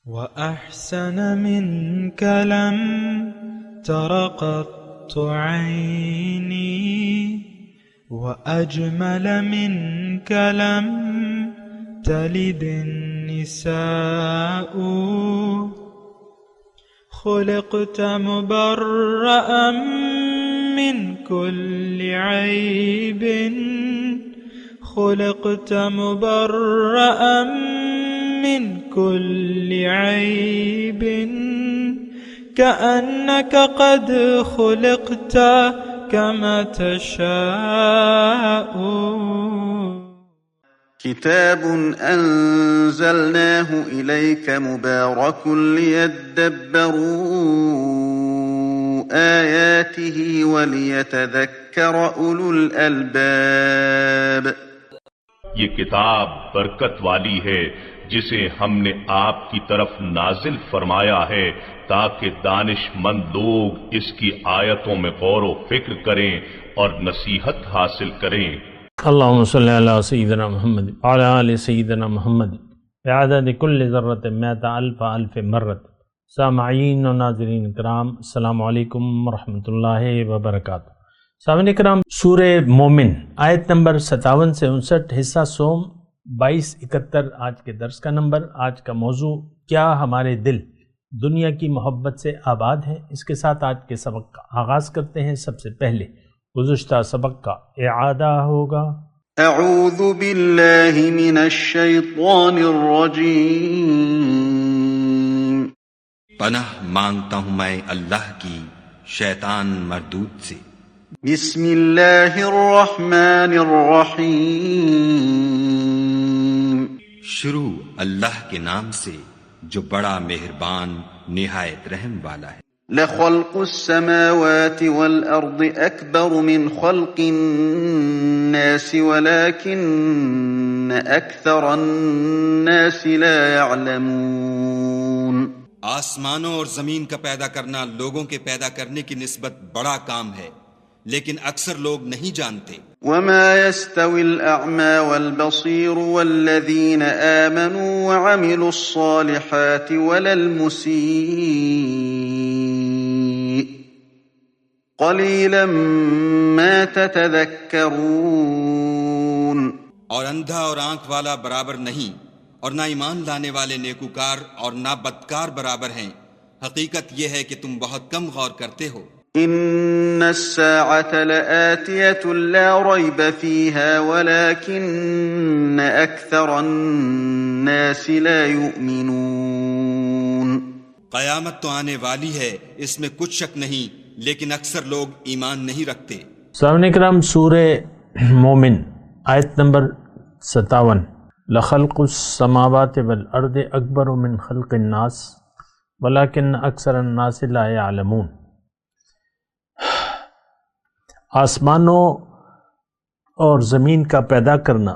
وأحسن منك لم تر قط عيني وأجمل منك لم تلد النساء خلقت مبرأ من كل عيب خلقت مبرأ من كل عيب كأنك قد خلقت كما تشاء. كتاب أنزلناه إليك مبارك ليدبروا آياته وليتذكر أولو الألباب. یہ کتاب برکت والی ہے جسے ہم نے آپ کی طرف نازل فرمایا ہے تاکہ دانش مند لوگ اس کی آیتوں میں غور و فکر کریں اور نصیحت حاصل کریں. اللہم صلی علی سیدنا محمد وعلی آل سیدنا محمد بعدد کل ذرۃ مئۃ الف الف مرۃ. سامعین و ناظرین کرام، السلام علیکم ورحمۃ اللہ وبرکاتہ. سامعین کرام، سورہ مومن آیت نمبر 57 سے 59، حصہ سوم 2271 آج کے درس کا نمبر. آج کا موضوع کیا ہمارے دل دنیا کی محبت سے آباد ہیں. اس کے ساتھ آج کے سبق کا آغاز کرتے ہیں. سب سے پہلے گزشتہ سبق کا اعادہ ہوگا. اعوذ باللہ من الشیطان الرجیم. پناہ مانگتا ہوں میں اللہ کی شیطان مردود سے. بسم اللہ الرحمن الرحیم. شروع اللہ کے نام سے جو بڑا مہربان نہایت رحم والا ہے. لخلق السماوات والأرض أكبر من خلق الناس ولكن أكثر الناس لا يعلمون. آسمانوں اور زمین کا پیدا کرنا لوگوں کے پیدا کرنے کی نسبت بڑا کام ہے، لیکن اکثر لوگ نہیں جانتے. وما يستوي الأعمى والبصير والذين آمنوا وعملوا الصالحات ولا المسيء قليلا ما تتذكرون. اور اندھا اور آنکھ والا برابر نہیں، اور نہ ایمان لانے والے نیکوکار اور نہ بدکار برابر ہیں. حقیقت یہ ہے کہ تم بہت کم غور کرتے ہو. ان الساعة لآتية لا ريب فيها ولكن اكثر الناس لا يؤمنون. قیامت تو آنے والی ہے، اس میں کچھ شک نہیں، لیکن اکثر لوگ ایمان نہیں رکھتے. سامعین کرام، سورہ مومن آیت نمبر 57. لخلق السماوات والارض اکبر من خلق الناس ولكن اکثر الناس لا يعلمون. آسمانوں اور زمین کا پیدا کرنا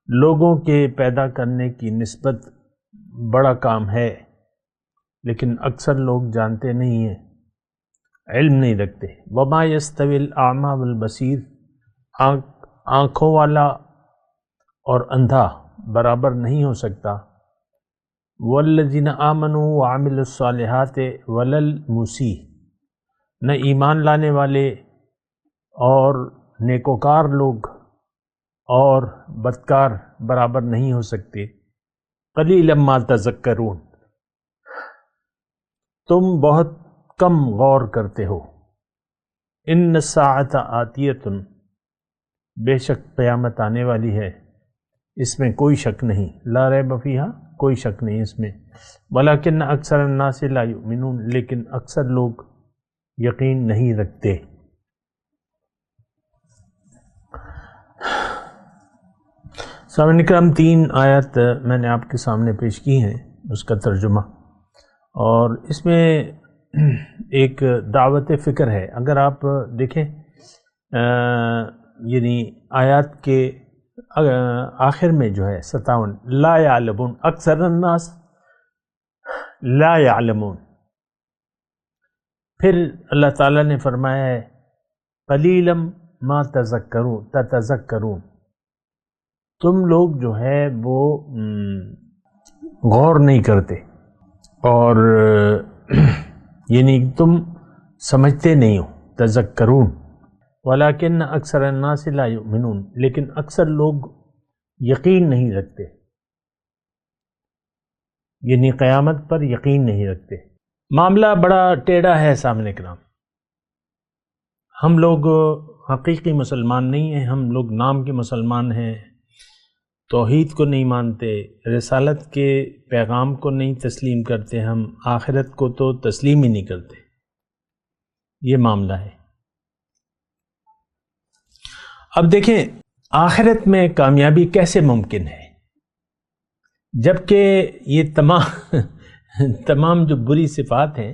لوگوں کے پیدا کرنے کی نسبت بڑا کام ہے، لیکن اکثر لوگ جانتے نہیں ہیں، علم نہیں رکھتے. وما یستوی الاعمی والبصیر، آنکھوں والا اور اندھا برابر نہیں ہو سکتا. والذین آمنوا وعملوا الصالحات ولا المسیء، نہ ایمان لانے والے اور نیکوکار لوگ اور بدکار برابر نہیں ہو سکتے. قلیلا ما تذکرون، تم بہت کم غور کرتے ہو. ان الساعۃ آتیۃ، بے شک قیامت آنے والی ہے، اس میں کوئی شک نہیں. لا ریب فیہا، کوئی شک نہیں اس میں. ولکن اکثر الناس لا یؤمنون، لیکن اکثر لوگ یقین نہیں رکھتے. سامعین کرام، 3 آیات میں نے آپ کے سامنے پیش کی ہیں، اس کا ترجمہ، اور اس میں ایک دعوت فکر ہے. اگر آپ دیکھیں یعنی آیات کے آخر میں جو ہے 57، لا یعلمون، اکثر الناس لا یعلمون. پھر اللہ تعالیٰ نے فرمایا ہے قلیلا ما تتذکرون، تم لوگ جو ہے وہ غور نہیں کرتے، اور یعنی تم سمجھتے نہیں ہو، تذکرون، ولیکن اکثر الناس لا یؤمنون، لیکن اکثر لوگ یقین نہیں رکھتے، یعنی قیامت پر یقین نہیں رکھتے۔ معاملہ بڑا ٹیڑھا ہے سامنے کرام، ہم لوگ حقیقی مسلمان نہیں ہیں، ہم لوگ نام کے مسلمان ہیں، توحید کو نہیں مانتے، رسالت کے پیغام کو نہیں تسلیم کرتے، ہم آخرت کو تو تسلیم ہی نہیں کرتے۔ یہ معاملہ ہے۔ اب دیکھیں آخرت میں کامیابی کیسے ممکن ہے جبکہ یہ تمام جو بری صفات ہیں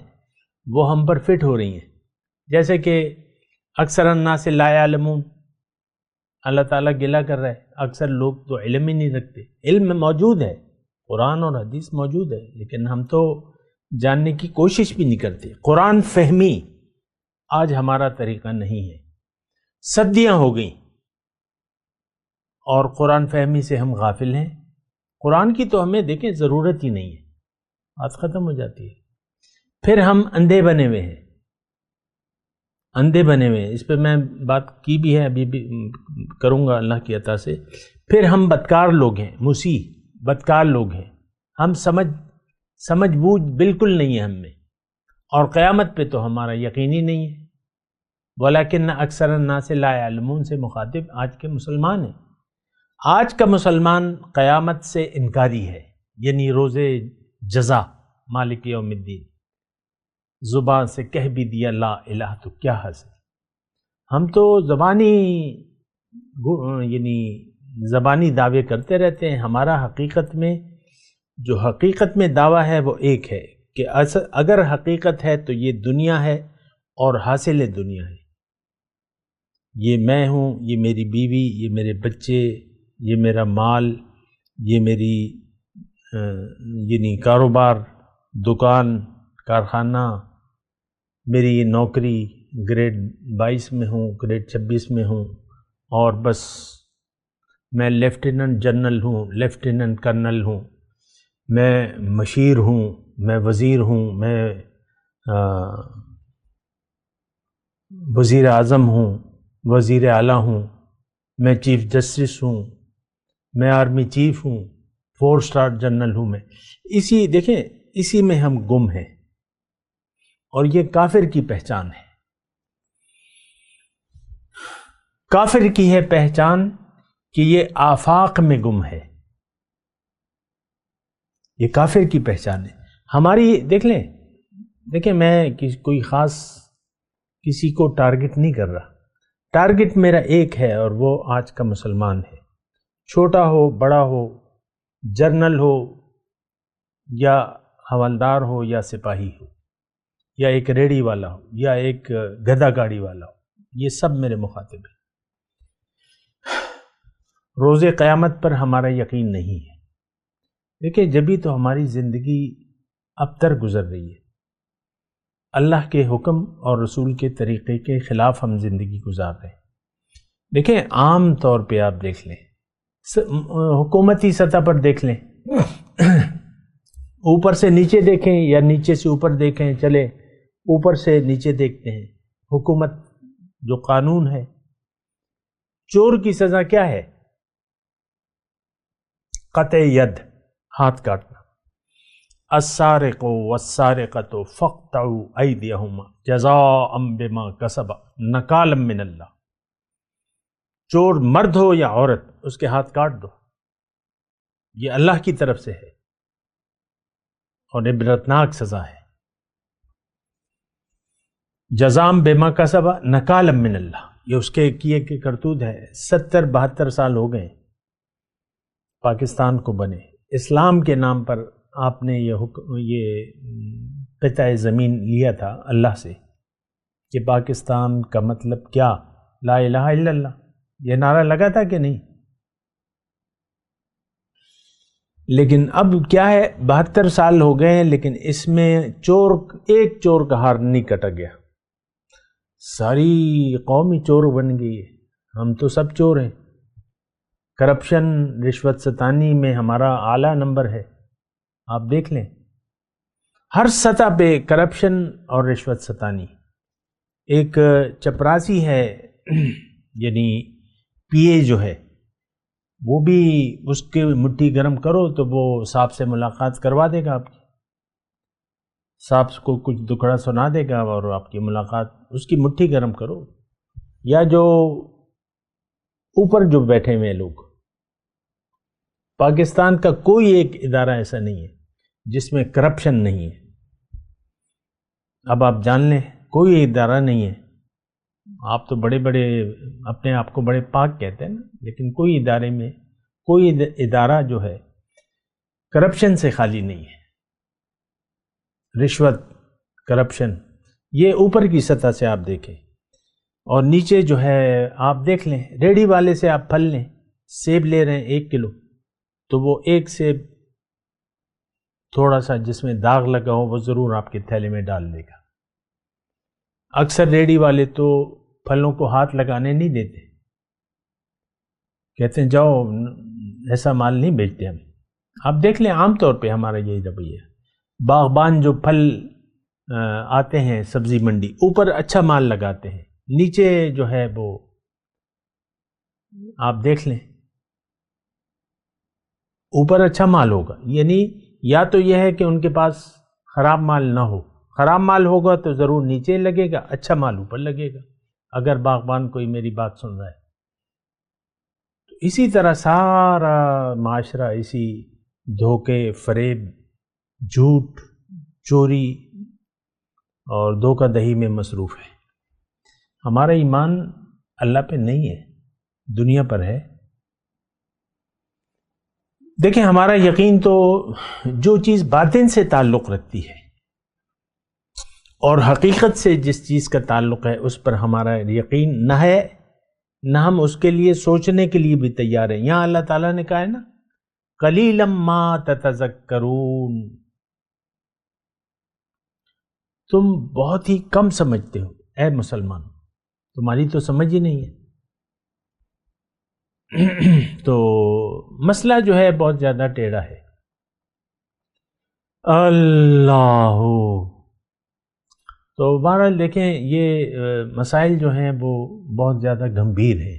وہ ہم پر فٹ ہو رہی ہیں، جیسے کہ اکثر الناس لا یعلمون، اللہ تعالیٰ گلہ کر رہا ہے اکثر لوگ تو علم ہی نہیں رکھتے۔ علم موجود ہے، قرآن اور حدیث موجود ہے، لیکن ہم تو جاننے کی کوشش بھی نہیں کرتے۔ قرآن فہمی آج ہمارا طریقہ نہیں ہے، صدیاں ہو گئیں اور قرآن فہمی سے ہم غافل ہیں۔ قرآن کی تو ہمیں دیکھیں ضرورت ہی نہیں ہے، بات ختم ہو جاتی ہے۔ پھر ہم اندھے بنے ہوئے ہیں، اندھے بنے ہوئے ہیں، اس پہ میں بات کی بھی ہے، ابھی بھی کروں گا اللہ کی عطا سے۔ پھر ہم بدکار لوگ ہیں، مسیح بدکار لوگ ہیں، ہم سمجھ بوجھ بالکل نہیں ہے ہم میں، اور قیامت پہ تو ہمارا یقین ہی نہیں ہے۔ ولیکن اکثر الناس لا یعلمون سے مخاطب آج کے مسلمان ہیں۔ آج کا مسلمان قیامت سے انکاری ہے، یعنی روز جزا، مالک یوم الدین، زبان سے کہہ بھی دیا لا الہ تو کیا حاصل۔ ہم تو زبانی دعوے کرتے رہتے ہیں، ہمارا حقیقت میں جو حقیقت میں دعویٰ ہے وہ ایک ہے کہ اگر حقیقت ہے تو یہ دنیا ہے اور حاصل دنیا ہے، یہ میں ہوں، یہ میری بیوی، یہ میرے بچے، یہ میرا مال، یہ میری یعنی کاروبار، دکان، کارخانہ، میری یہ نوکری، گریڈ 22 میں ہوں، گریڈ 26 میں ہوں، اور بس میں لیفٹیننٹ جنرل ہوں، لیفٹیننٹ کرنل ہوں، میں مشیر ہوں، میں وزیر ہوں، میں وزیر اعظم ہوں، وزیر اعلیٰ ہوں، میں چیف جسٹس ہوں، میں آرمی چیف ہوں، 4 اسٹار جنرل ہوں، میں اسی میں ہم گم ہیں، اور یہ کافر کی پہچان ہے۔ کافر کی ہے پہچان کہ یہ آفاق میں گم ہے، یہ کافر کی پہچان ہے۔ ہماری دیکھیں میں کوئی خاص کسی کو ٹارگٹ نہیں کر رہا، ٹارگٹ میرا ایک ہے اور وہ آج کا مسلمان ہے، چھوٹا ہو، بڑا ہو، جرنل ہو یا حوالدار ہو یا سپاہی ہو، یا ایک ریڑھی والا ہو یا ایک گدھا گاڑی والا ہو، یہ سب میرے مخاطب ہیں۔ روز قیامت پر ہمارا یقین نہیں ہے، دیکھیں جبھی تو ہماری زندگی ابتر گزر رہی ہے، اللہ کے حکم اور رسول کے طریقے کے خلاف ہم زندگی گزار رہے ہیں۔ دیکھیں عام طور پہ آپ دیکھ لیں، حکومتی سطح پر دیکھ لیں، اوپر سے نیچے دیکھیں یا نیچے سے اوپر دیکھیں، چلے اوپر سے نیچے دیکھتے ہیں، حکومت جو قانون ہے، چور کی سزا کیا ہے؟ قطع ید، ہاتھ کاٹنا۔ السارق والسارقۃ فاقطعوا ایدیہما جزاء بما کسبا نکالا من اللہ۔ چور مرد ہو یا عورت، اس کے ہاتھ کاٹ دو، یہ اللہ کی طرف سے ہے اور عبرتناک سزا ہے۔ جزاء بما کسبا نکالا من اللہ، یہ اس کے کیے کے کرتوت ہے۔ 70-72 سال ہو گئے پاکستان کو بنے، اسلام کے نام پر آپ نے یہ قطع زمین لیا تھا اللہ سے کہ پاکستان کا مطلب کیا؟ لا الہ الا اللہ، یہ نعرہ لگا تھا کہ نہیں؟ لیکن اب کیا ہے، 72 سال ہو گئے ہیں، لیکن اس میں ایک چور کا ہار نہیں کٹا گیا، ساری قوم ہی چور بن گئی ہے، ہم تو سب چور ہیں۔ کرپشن، رشوت ستانی میں ہمارا اعلیٰ نمبر ہے، آپ دیکھ لیں ہر سطح پہ کرپشن اور رشوت ستانی. ایک چپراسی ہے یعنی پی اے جو ہے وہ بھی اس کے مٹھی گرم کرو تو وہ صاحب سے ملاقات کروا دے گا آپ کی, صاحب کو کچھ دکھڑا سنا دے گا اور آپ کی ملاقات, اس کی مٹھی گرم کرو. یا جو اوپر جو بیٹھے ہوئے لوگ, پاکستان کا کوئی ایک ادارہ ایسا نہیں ہے جس میں کرپشن نہیں ہے. اب آپ جان لیں کوئی ادارہ نہیں ہے. آپ تو بڑے بڑے اپنے آپ کو بڑے پاک کہتے ہیں نا, لیکن کوئی ادارے میں کوئی ادارہ جو ہے کرپشن سے خالی نہیں ہے. رشوت, کرپشن, یہ اوپر کی سطح سے آپ دیکھیں. اور نیچے جو ہے آپ دیکھ لیں, ریڑھی والے سے آپ پھل لیں, سیب لے رہے ہیں 1 کلو تو وہ ایک سیب تھوڑا سا جس میں داغ لگا ہو وہ ضرور آپ کے تھیلے میں ڈال دے گا. اکثر ریڑھی والے تو پھلوں کو ہاتھ لگانے نہیں دیتے, کہتے ہیں جاؤ ایسا مال نہیں بیچتے ہم. آپ دیکھ لیں عام طور پہ ہمارا یہی رویہ. باغبان جو پھل آتے ہیں سبزی منڈی, اوپر اچھا مال لگاتے ہیں, نیچے جو ہے وہ آپ دیکھ لیں اوپر اچھا مال ہوگا. یعنی یا تو یہ ہے کہ ان کے پاس خراب مال نہ ہو, خراب مال ہوگا تو ضرور نیچے لگے گا, اچھا مال اوپر لگے گا, اگر باغبان کوئی میری بات سن رہا ہے. تو اسی طرح سارا معاشرہ اسی دھوکے, فریب, جھوٹ, چوری اور دھوکہ دہی میں مصروف ہے. ہمارا ایمان اللہ پہ نہیں ہے, دنیا پر ہے. دیکھیں ہمارا یقین تو جو چیز باطن سے تعلق رکھتی ہے اور حقیقت سے جس چیز کا تعلق ہے اس پر ہمارا یقین نہ ہے, نہ ہم اس کے لیے سوچنے کے لیے بھی تیار ہیں. یہاں اللہ تعالیٰ نے کہا ہے نا قلیلا ما تتذکرون, تم بہت ہی کم سمجھتے ہو اے مسلمان, تمہاری تو سمجھ ہی نہیں ہے. تو مسئلہ جو ہے بہت زیادہ ٹیڑھا ہے. اللہ, تو بہرحال دیکھیں یہ مسائل جو ہیں وہ بہت زیادہ گمبھیر ہیں,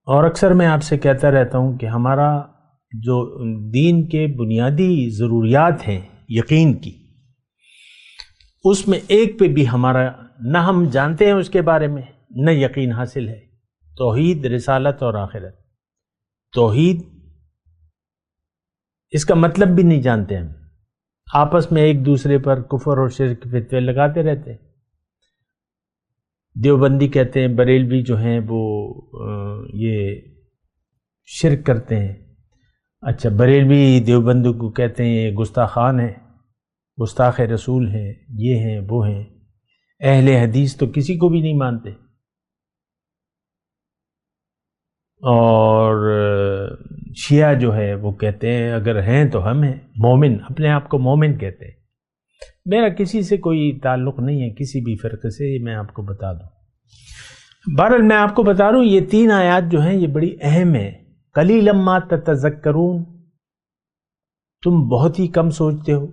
اور اکثر میں آپ سے کہتا رہتا ہوں کہ ہمارا جو دین کے بنیادی ضروریات ہیں یقین کی, اس میں ایک پہ بھی ہمارا نہ ہم جانتے ہیں اس کے بارے میں, نہ یقین حاصل ہے. توحید, رسالت اور آخرت. توحید اس کا مطلب بھی نہیں جانتے ہم, آپس میں ایک دوسرے پر کفر اور شرک فتوے لگاتے رہتے ہیں. دیوبندی کہتے ہیں بریلوی جو ہیں وہ یہ شرک کرتے ہیں. اچھا, بریلوی دیوبندی کو کہتے ہیں یہ گستاخان ہیں, گستاخ رسول ہیں, یہ ہیں وہ ہیں. اہل حدیث تو کسی کو بھی نہیں مانتے, اور شیعہ جو ہے وہ کہتے ہیں اگر ہیں تو ہم ہیں مومن, اپنے آپ کو مومن کہتے ہیں. میرا کسی سے کوئی تعلق نہیں ہے, کسی بھی فرقے سے, یہ میں آپ کو بتا دوں. بہرحال میں آپ کو بتا رہا ہوں یہ 3 آیات جو ہیں یہ بڑی اہم ہیں. قلیلا ما تتذکرون, تم بہت ہی کم سوچتے ہو.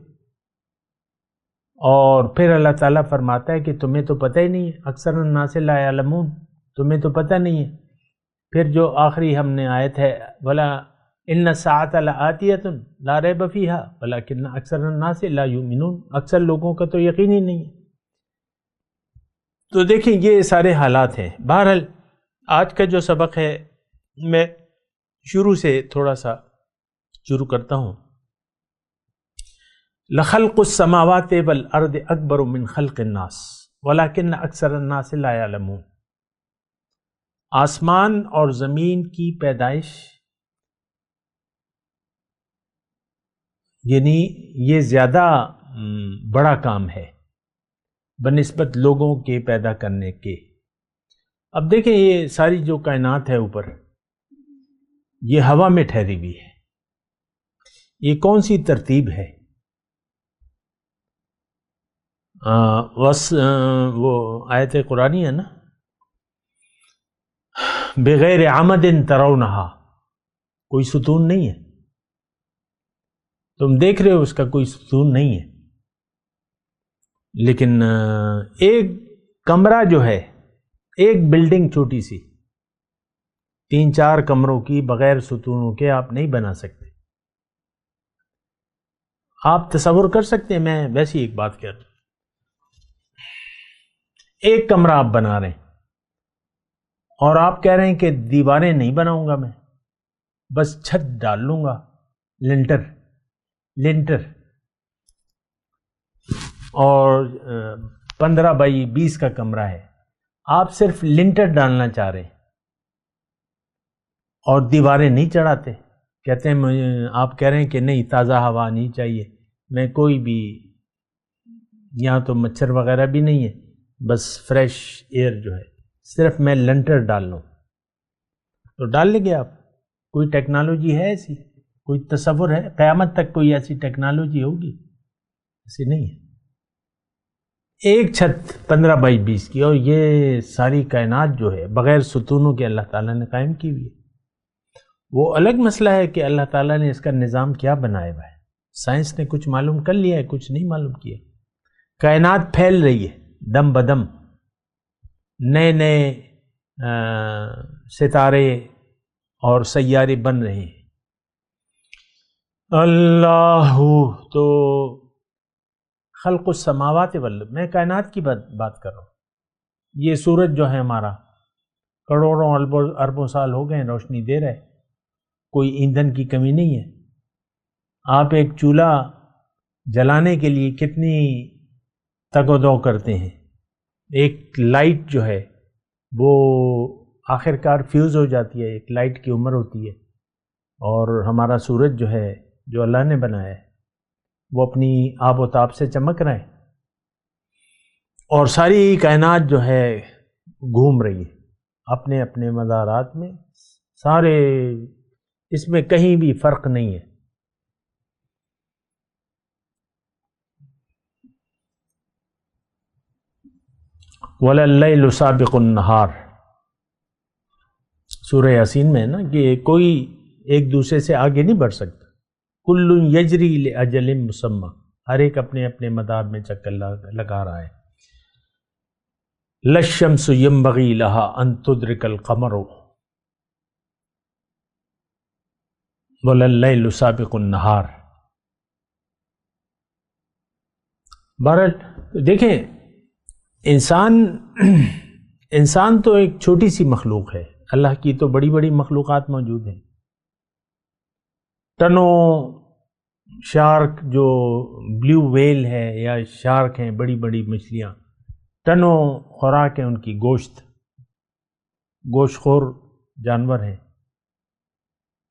اور پھر اللہ تعالیٰ فرماتا ہے کہ تمہیں تو پتہ ہی نہیں ہے, اکثر الناس لا یعلمون, تمہیں تو پتہ نہیں ہے. پھر جو آخری ہم نے آیت ہے ولا ان الساعۃ لآتیۃ لا ریب فیہا ولکن اکثر الناس لا یؤمنون, اکثر لوگوں کا تو یقین ہی نہیں ہے. تو دیکھیں یہ سارے حالات ہیں. بہرحال آج کا جو سبق ہے میں شروع سے تھوڑا سا شروع کرتا ہوں. لخلق السماوات والارض اکبر من خلق الناس ولکن اکثر الناس لا یعلمون. آسمان اور زمین کی پیدائش یعنی یہ زیادہ بڑا کام ہے بنسبت لوگوں کے پیدا کرنے کے. اب دیکھیں یہ ساری جو کائنات ہے اوپر, یہ ہوا میں ٹھہری ہوئی ہے. یہ کون سی ترتیب ہے؟ وہ آیت قرآنی ہے نا, بغیر عمد ترونہا, کوئی ستون نہیں ہے, تم دیکھ رہے ہو اس کا کوئی ستون نہیں ہے، لیکن ایک کمرہ جو ہے، ایک بلڈنگ چھوٹی سی 3-4 کمروں کی بغیر ستونوں کے آپ نہیں بنا سکتے۔ آپ تصور کر سکتے ہیں، میں ویسی ایک بات کر رہا ہوں، ایک کمرہ آپ بنا رہے ہیں اور آپ کہہ رہے ہیں کہ دیواریں نہیں بناؤں گا میں، بس چھت ڈال لوں گا، لنٹر، اور 15 بائی 20 کا کمرہ ہے، آپ صرف لنٹر ڈالنا چاہ رہے ہیں اور دیواریں نہیں چڑھاتے، کہتے ہیں آپ کہہ رہے ہیں کہ نہیں تازہ ہوا نہیں چاہیے، میں کوئی بھی یہاں تو مچھر وغیرہ بھی نہیں ہے، بس فریش ایئر جو ہے صرف میں لنٹر ڈال لوں، تو ڈال لیں گے آپ؟ کوئی ٹیکنالوجی ہے ایسی؟ کوئی تصور ہے قیامت تک کوئی ایسی ٹیکنالوجی ہوگی؟ ایسی نہیں ہے۔ ایک چھت 15 بائی 20 کی، اور یہ ساری کائنات جو ہے بغیر ستونوں کے اللہ تعالیٰ نے قائم کی ہوئی ہے۔ وہ الگ مسئلہ ہے کہ اللہ تعالیٰ نے اس کا نظام کیا بنایا ہوا ہے، سائنس نے کچھ معلوم کر لیا ہے، کچھ نہیں معلوم کیا۔ کائنات پھیل رہی ہے دم بدم، نئے نئے ستارے اور سیارے بن رہے ہیں۔ اللہ تو خلق السماوات والارض، میں کائنات کی بات کر رہا ہوں۔ یہ سورج جو ہے ہمارا کروڑوں اربوں سال ہو گئے روشنی دے رہے، کوئی ایندھن کی کمی نہیں ہے۔ آپ ایک چولہا جلانے کے لیے کتنی تگ و دو کرتے ہیں، ایک لائٹ جو ہے وہ آخر کار فیوز ہو جاتی ہے، ایک لائٹ کی عمر ہوتی ہے، اور ہمارا سورج جو ہے جو اللہ نے بنایا ہے وہ اپنی آب و تاب سے چمک رہا ہے، اور ساری کائنات جو ہے گھوم رہی ہے اپنے اپنے مدارات میں، سارے اس میں کہیں بھی فرق نہیں ہے۔ وَلَلَّيْلُ سَابِقُ النَّهَارِ، سورہ یاسین میں ہے نا کہ کوئی ایک دوسرے سے آگے نہیں بڑھ سکتا، کل یجری لأجل مسمی، ہر ایک اپنے اپنے مدار میں چکر لگا رہا ہے۔ لَلشَّمْسُ يَنبَغِي لَهَا أَن تُدْرِكَ الْقَمَرُ وَلَلَّيْلُ سَابِقُ النَّهَارِ۔ بہرحال دیکھیں، انسان تو ایک چھوٹی سی مخلوق ہے، اللہ کی تو بڑی بڑی مخلوقات موجود ہیں، ٹنوں شارک جو بلیو ویل ہے یا شارک ہیں، بڑی بڑی مچھلیاں، ٹنوں خوراک ہیں ان کی، گوشت خور جانور ہیں۔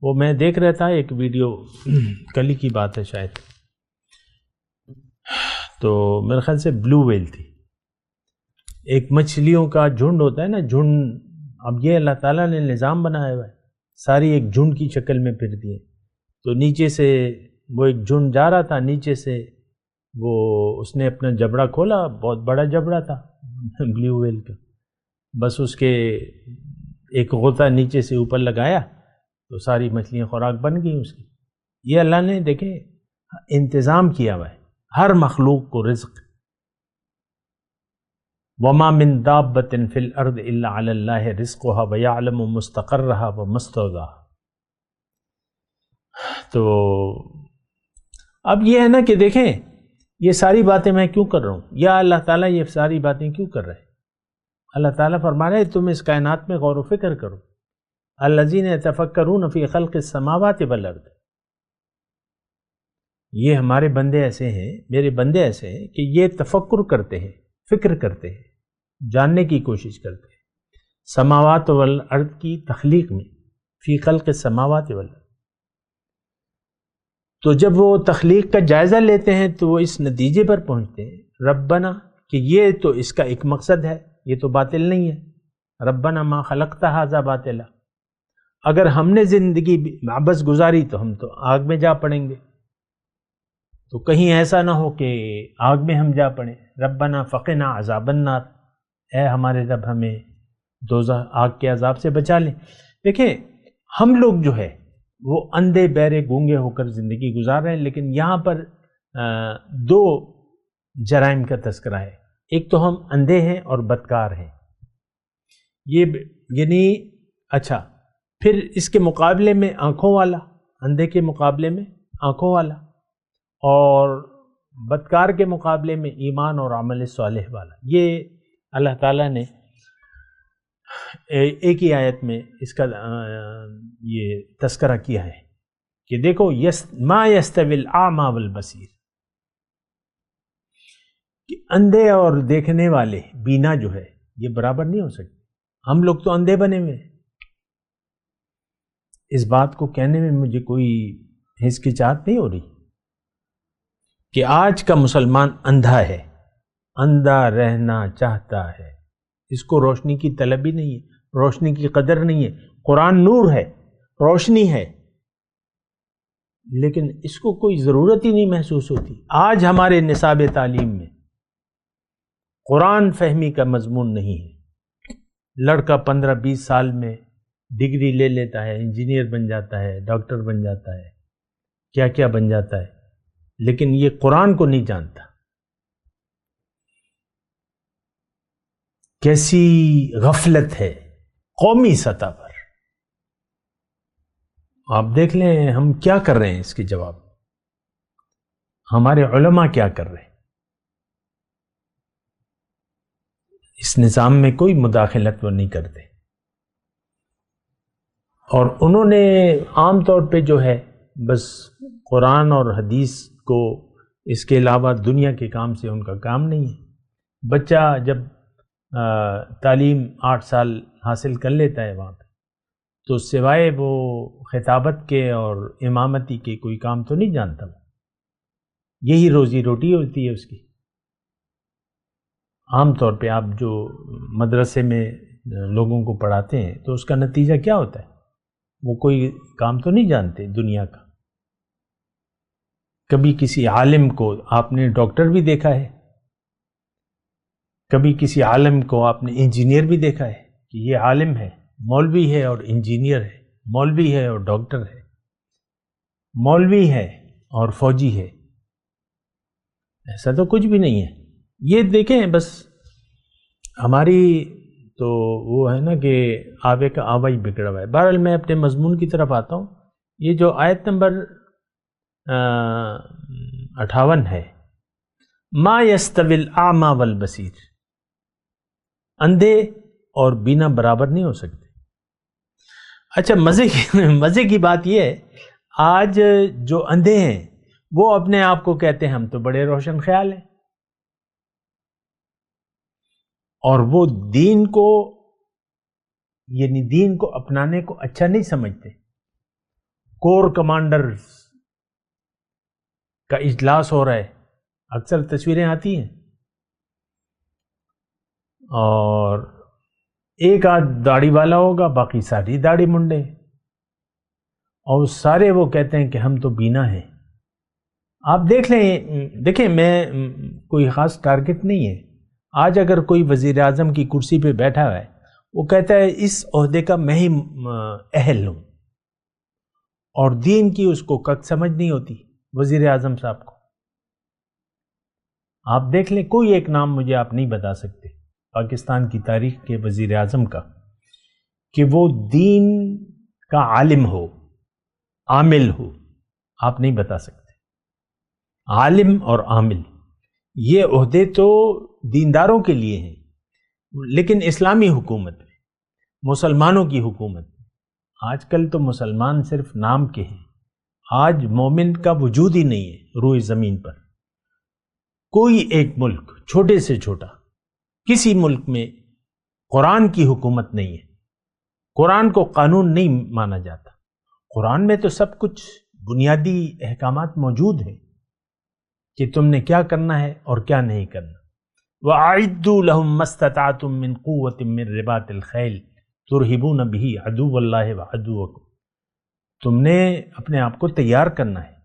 وہ میں دیکھ رہا تھا ایک ویڈیو، کل ہی کی بات ہے شاید، تو میرے خیال سے بلیو ویل تھی، ایک مچھلیوں کا جھنڈ ہوتا ہے نا، جھنڈ، اب یہ اللہ تعالیٰ نے نظام بنایا ہوا ہے، ساری ایک جھنڈ کی شکل میں پھرتی ہے، تو نیچے سے وہ ایک جھنڈ جا رہا تھا، نیچے سے وہ اس نے اپنا جبڑا کھولا، بہت بڑا جبڑا تھا بلیو ویل کا، بس اس کے ایک غوطہ نیچے سے اوپر لگایا تو ساری مچھلیاں خوراک بن گئی اس کی۔ یہ اللہ نے دیکھیں انتظام کیا ہوا ہے ہر مخلوق کو رزق۔ وَمَا مِن دَابَّةٍ فِي الْأَرْضِ إِلَّا عَلَى اللَّهِ رِزْقُهَا وَيَعْلَمُ مُسْتَقَرَّهَا وَمُسْتَوْدَعَهَا۔ تو اب یہ ہے نا کہ دیکھیں یہ ساری باتیں میں کیوں کر رہا ہوں، یا اللہ تعالیٰ یہ ساری باتیں کیوں کر رہے ہیں؟ اللہ تعالیٰ فرما رہے تم اس کائنات میں غور و فکر کرو۔ الذین یتفکرون فی خلق السماوات والارض، یہ ہمارے بندے ایسے ہیں، میرے بندے ایسے ہیں کہ یہ تفکر کرتے ہیں، فکر کرتے ہیں، جاننے کی کوشش کرتے ہیں سماوات والارض کی تخلیق میں، فی خلق السماوات والارض۔ تو جب وہ تخلیق کا جائزہ لیتے ہیں تو وہ اس نتیجے پر پہنچتے ہیں ربنا، کہ یہ تو اس کا ایک مقصد ہے، یہ تو باطل نہیں ہے، ربنا ما خلقت ھذا باطلا، اگر ہم نے زندگی عبث گزاری تو ہم تو آگ میں جا پڑیں گے، تو کہیں ایسا نہ ہو کہ آگ میں ہم جا پڑیں۔ ربنا فقنا عذاب النار، اے ہمارے رب ہمیں دوزخ آگ کے عذاب سے بچا لیں۔ دیکھیں ہم لوگ جو ہے وہ اندھے بہرے گونگے ہو کر زندگی گزار رہے ہیں. لیکن یہاں پر دو جرائم کا تذکرہ ہے. ایک تو ہم اندھے ہیں اور بدکار ہیں، یہ یعنی اچھا، پھر اس کے مقابلے میں آنکھوں والا، اندھے کے مقابلے میں آنکھوں والا، اور بدکار کے مقابلے میں ایمان اور عمل صالح والا. یہ اللہ تعالیٰ نے ایک ہی آیت میں اس کا یہ تذکرہ کیا ہے کہ دیکھو ما یستوی الاعمی والبصیر، کہ اندھے اور دیکھنے والے، بینا جو ہے، یہ برابر نہیں ہو سکتے. ہم لوگ تو اندھے بنے ہوئے ہیں. اس بات کو کہنے میں مجھے کوئی ہچکچاہٹ نہیں ہو رہی کہ آج کا مسلمان اندھا ہے، اندھا رہنا چاہتا ہے. اس کو روشنی کی طلب ہی نہیں ہے، روشنی کی قدر نہیں ہے. قرآن نور ہے، روشنی ہے، لیکن اس کو کوئی ضرورت ہی نہیں محسوس ہوتی. آج ہمارے نصاب تعلیم میں قرآن فہمی کا مضمون نہیں ہے. لڑکا 15-20 سال میں ڈگری لے لیتا ہے، انجینئر بن جاتا ہے، ڈاکٹر بن جاتا ہے، کیا کیا بن جاتا ہے، لیکن یہ قرآن کو نہیں جانتا. کیسی غفلت ہے قومی سطح پر. آپ دیکھ لیں ہم کیا کر رہے ہیں، اس کے جواب ہمارے علماء کیا کر رہے ہیں. اس نظام میں کوئی مداخلت وہ نہیں کرتے، اور انہوں نے عام طور پہ جو ہے بس قرآن اور حدیث کو، اس کے علاوہ دنیا کے کام سے ان کا کام نہیں ہے. بچہ جب تعلیم 8 سال حاصل کر لیتا ہے وہاں پہ، تو سوائے وہ خطابت کے اور امامتی کے کوئی کام تو نہیں جانتا. وہ یہی روزی روٹی ہوتی ہے اس کی. عام طور پہ آپ جو مدرسے میں لوگوں کو پڑھاتے ہیں تو اس کا نتیجہ کیا ہوتا ہے؟ وہ کوئی کام تو نہیں جانتے دنیا کا. کبھی کسی عالم کو آپ نے ڈاکٹر بھی دیکھا ہے، کبھی کسی عالم کو آپ نے انجینئر بھی دیکھا ہے کہ یہ عالم ہے، مولوی ہے اور انجینئر ہے، مولوی ہے اور ڈاکٹر ہے، مولوی ہے اور فوجی ہے؟ ایسا تو کچھ بھی نہیں ہے. یہ دیکھیں بس ہماری تو وہ ہے نا کہ آوے کا آوا ہی بگڑا ہوا ہے. بہرحال میں اپنے مضمون کی طرف آتا ہوں. یہ جو آیت نمبر 58 ہے، ما یستوی الاعمی والبصیر، اندھے اور بینا برابر نہیں ہو سکتے. اچھا، مزے کی بات یہ ہے، آج جو اندھے ہیں وہ اپنے آپ کو کہتے ہیں ہم تو بڑے روشن خیال ہیں، اور وہ دین کو، یعنی دین کو اپنانے کو اچھا نہیں سمجھتے. کور کمانڈرز کا اجلاس ہو رہا ہے، اکثر تصویریں آتی ہیں، اور ایک آدھ داڑھی والا ہوگا، باقی ساری داڑھی منڈے، اور سارے وہ کہتے ہیں کہ ہم تو بینا ہیں. آپ دیکھ لیں، دیکھیں میں کوئی خاص ٹارگٹ نہیں ہے. آج اگر کوئی وزیر اعظم کی کرسی پہ بیٹھا ہے، وہ کہتا ہے اس عہدے کا میں ہی اہل ہوں، اور دین کی اس کو کک سمجھ نہیں ہوتی وزیر اعظم صاحب کو. آپ دیکھ لیں، کوئی ایک نام مجھے آپ نہیں بتا سکتے پاکستان کی تاریخ کے وزیر اعظم کا کہ وہ دین کا عالم ہو، عامل ہو. آپ نہیں بتا سکتے. عالم اور عامل یہ عہدے تو دینداروں کے لیے ہیں، لیکن اسلامی حکومت میں، مسلمانوں کی حکومت میں آج کل تو مسلمان صرف نام کے ہیں. آج مومن کا وجود ہی نہیں ہے روئے زمین پر. کوئی ایک ملک، چھوٹے سے چھوٹا، کسی ملک میں قرآن کی حکومت نہیں ہے. قرآن کو قانون نہیں مانا جاتا. قرآن میں تو سب کچھ بنیادی احکامات موجود ہیں کہ تم نے کیا کرنا ہے اور کیا نہیں کرنا. وَأَعِدُّوا لَهُم مَّا اسْتَطَعْتُم مِّن قُوَّةٍ مِّن رِّبَاطِ الْخَيْلِ تُرْهِبُونَ بِهِ عَدُوَّ اللَّهِ وَعَدُوَّكُمْ. تم نے اپنے آپ کو تیار کرنا ہے.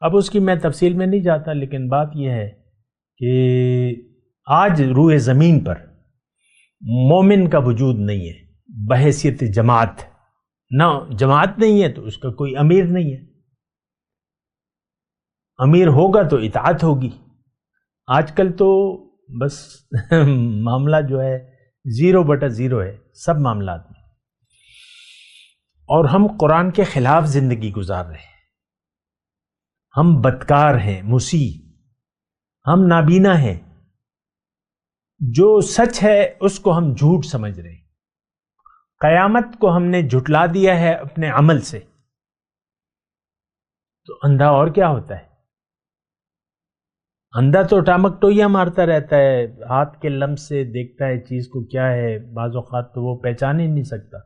اب اس کی میں تفصیل میں نہیں جاتا، لیکن بات یہ ہے کہ آج روئے زمین پر مومن کا وجود نہیں ہے بحیثیت جماعت. نہ جماعت نہیں ہے تو اس کا کوئی امیر نہیں ہے. امیر ہوگا تو اطاعت ہوگی. آج کل تو بس معاملہ جو ہے 0/0 ہے سب معاملات میں، اور ہم قرآن کے خلاف زندگی گزار رہے ہیں. ہم بدکار ہیں، مسیء، ہم نابینا ہیں. جو سچ ہے اس کو ہم جھوٹ سمجھ رہے ہیں. قیامت کو ہم نے جھٹلا دیا ہے اپنے عمل سے. تو اندھا اور کیا ہوتا ہے؟ اندھا تو ٹامک ٹوئیاں مارتا رہتا ہے، ہاتھ کے لمس سے دیکھتا ہے چیز کو کیا ہے، بعض اوقات تو وہ پہچان ہی نہیں سکتا،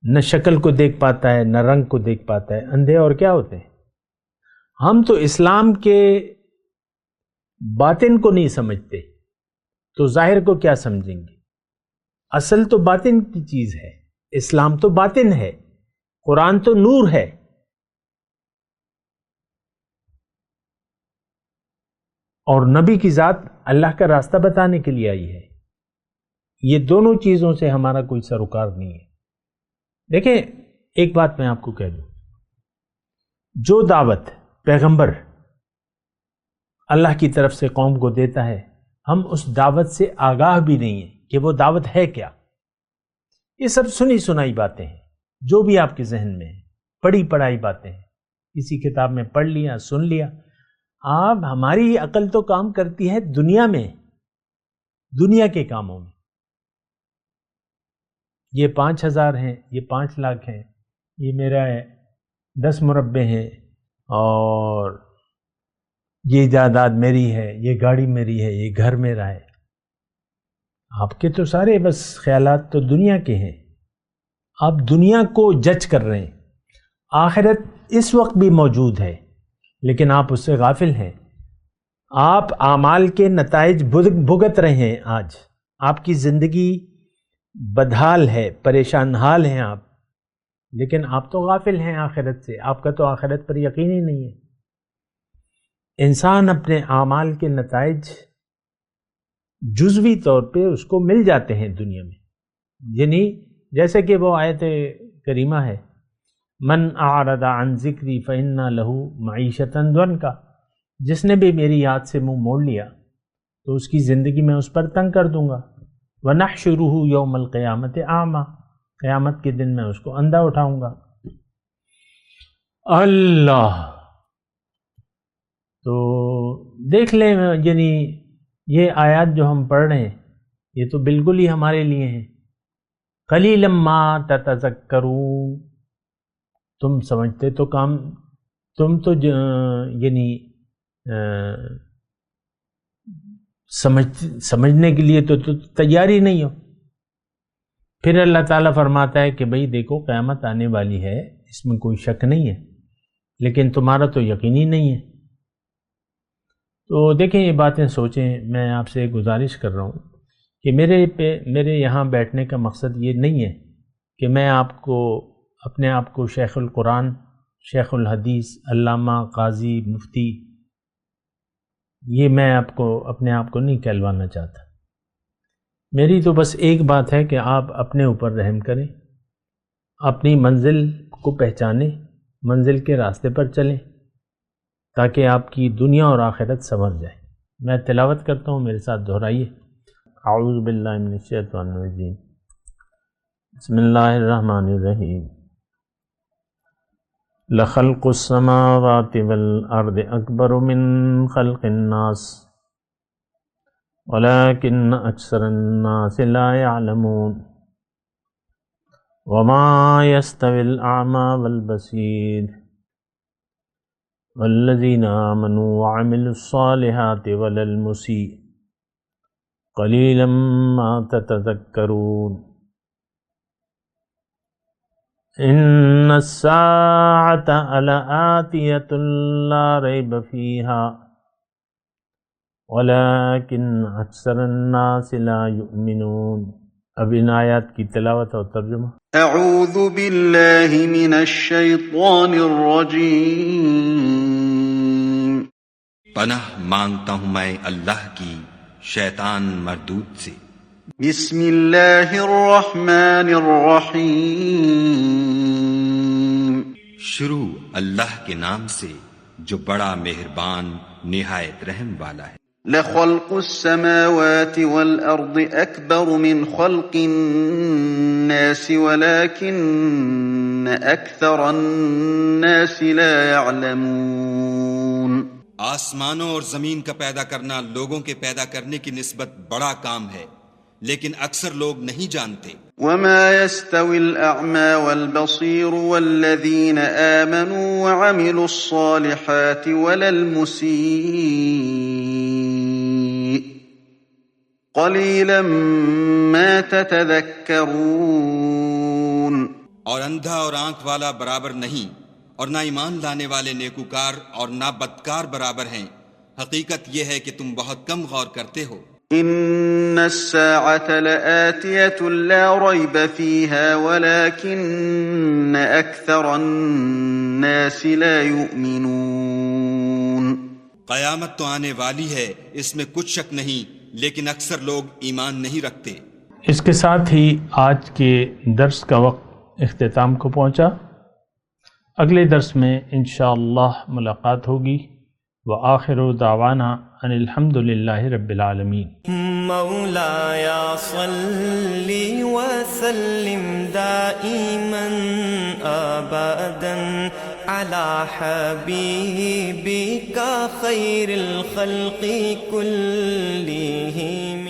نہ شکل کو دیکھ پاتا ہے نہ رنگ کو دیکھ پاتا ہے. اندھے اور کیا ہوتے ہیں؟ ہم تو اسلام کے باطن کو نہیں سمجھتے تو ظاہر کو کیا سمجھیں گے؟ اصل تو باطن کی چیز ہے. اسلام تو باطن ہے، قرآن تو نور ہے. اور نبی کی ذات اللہ کا راستہ بتانے کے لیے آئی ہے. یہ دونوں چیزوں سے ہمارا کوئی سروکار نہیں ہے. دیکھیں ایک بات میں آپ کو کہہ دوں، جو دعوت پیغمبر اللہ کی طرف سے قوم کو دیتا ہے، ہم اس دعوت سے آگاہ بھی نہیں ہیں کہ وہ دعوت ہے کیا. یہ سب سنی سنائی باتیں ہیں جو بھی آپ کے ذہن میں ہیں، پڑھی پڑھائی باتیں ہیں، کسی کتاب میں پڑھ لیا، سن لیا. آپ ہماری عقل تو کام کرتی ہے دنیا میں، دنیا کے کاموں میں. یہ 5,000 ہیں، یہ 5 لاکھ ہیں، یہ میرا ہے 10 مربع ہیں، اور یہ جائیداد میری ہے، یہ گاڑی میری ہے، یہ گھر میرا ہے. آپ کے تو سارے بس خیالات تو دنیا کے ہیں. آپ دنیا کو جج کر رہے ہیں. آخرت اس وقت بھی موجود ہے لیکن آپ اس سے غافل ہیں. آپ اعمال کے نتائج بھگت رہے ہیں. آج آپ کی زندگی بدحال ہے، پریشان حال ہیں آپ، لیکن آپ تو غافل ہیں آخرت سے. آپ کا تو آخرت پر یقین ہی نہیں ہے. انسان اپنے اعمال کے نتائج جزوی طور پہ اس کو مل جاتے ہیں دنیا میں. یعنی جیسے کہ وہ آیت کریمہ ہے، من اعرض عن ذکری فإن له معیشۃ ضنکا، جس نے بھی میری یاد سے منہ موڑ لیا تو اس کی زندگی میں اس پر تنگ کر دوں گا. وَنَحْشُرُهُ يَوْمَ الْقِيَامَةِ أَعْمَى، قیامت کے دن میں اس کو اندھا اٹھاؤں گا. اللہ تو دیکھ لیں، یعنی یہ آیات جو ہم پڑھ رہے ہیں یہ تو بالکل ہی ہمارے لیے ہیں. قلیلا ما تتذکرون، تم سمجھتے تو کام، تم تو یعنی سمجھنے کے لیے تو تیار ہی نہیں ہو. پھر اللہ تعالیٰ فرماتا ہے کہ بھئی دیکھو قیامت آنے والی ہے، اس میں کوئی شک نہیں ہے، لیکن تمہارا تو یقینی نہیں ہے. تو دیکھیں یہ باتیں سوچیں. میں آپ سے گزارش کر رہا ہوں کہ میرے یہاں بیٹھنے کا مقصد یہ نہیں ہے کہ میں آپ کو اپنے آپ کو شیخ القرآن، شیخ الحدیث، علامہ، قاضی، مفتی، یہ میں آپ کو اپنے آپ کو نہیں کہلوانا چاہتا. میری تو بس ایک بات ہے کہ آپ اپنے اوپر رحم کریں، اپنی منزل کو پہچانیں، منزل کے راستے پر چلیں تاکہ آپ کی دنیا اور آخرت سنور جائے. میں تلاوت کرتا ہوں، میرے ساتھ دہرائیے. اعوذ باللہ من الشیطان الرجیم، بسم اللہ الرحمن الرحیم. لخلق السماوات والارض اکبر من خلق الناس ولكن اکثر الناس لا يعلمون. وما يستوي الاعمى والبصير والذین آمنوا وعملوا الصالحات ولا المسیء قلیلا ما تتذکرون. ان الساعة لآتیۃ لا ریب فیہا ولکن اکثر الناس لا یؤمنون. اب ان آیات کی تلاوت اور ترجمہ. اعوذ باللہ من الشیطان الرجیم. پناہ مانگتا ہوں میں اللہ کی شیطان مردود سے. بسم اللہ الرحمن الرحیم شروع اللہ کے نام سے جو بڑا مہربان نہایت رحم والا ہے۔ لخلق السماوات والأرض أكبر من خلق الناس ولكن أكثر الناس لا يعلمون۔ آسمانوں اور زمین کا پیدا کرنا لوگوں کے پیدا کرنے کی نسبت بڑا کام ہے، لیکن اکثر لوگ نہیں جانتے۔ وما يستوي الأعمى والبصير والذين آمنوا وعملوا الصالحات ولا المسيء قليلا ما تتذكرون۔ اور اندھا اور آنکھ والا برابر نہیں، اور نہ ایمان لانے والے نیکوکار اور نہ بدکار برابر ہیں۔ حقیقت یہ ہے کہ تم بہت کم غور کرتے ہو۔ إن الساعة لآتية لا ريب فيها ولكن أكثر الناس لا يؤمنون۔ قیامت تو آنے والی ہے، اس میں کچھ شک نہیں، لیکن اکثر لوگ ایمان نہیں رکھتے۔ اس کے ساتھ ہی آج کے درس کا وقت اختتام کو پہنچا۔ اگلے درس میں انشاءاللہ ملاقات ہوگی۔ وآخر دعوانا ان الحمد للہ رب العالمین۔ مولاي صل وسلم دائما ابدا على حبيبك خير الخلق كلهم۔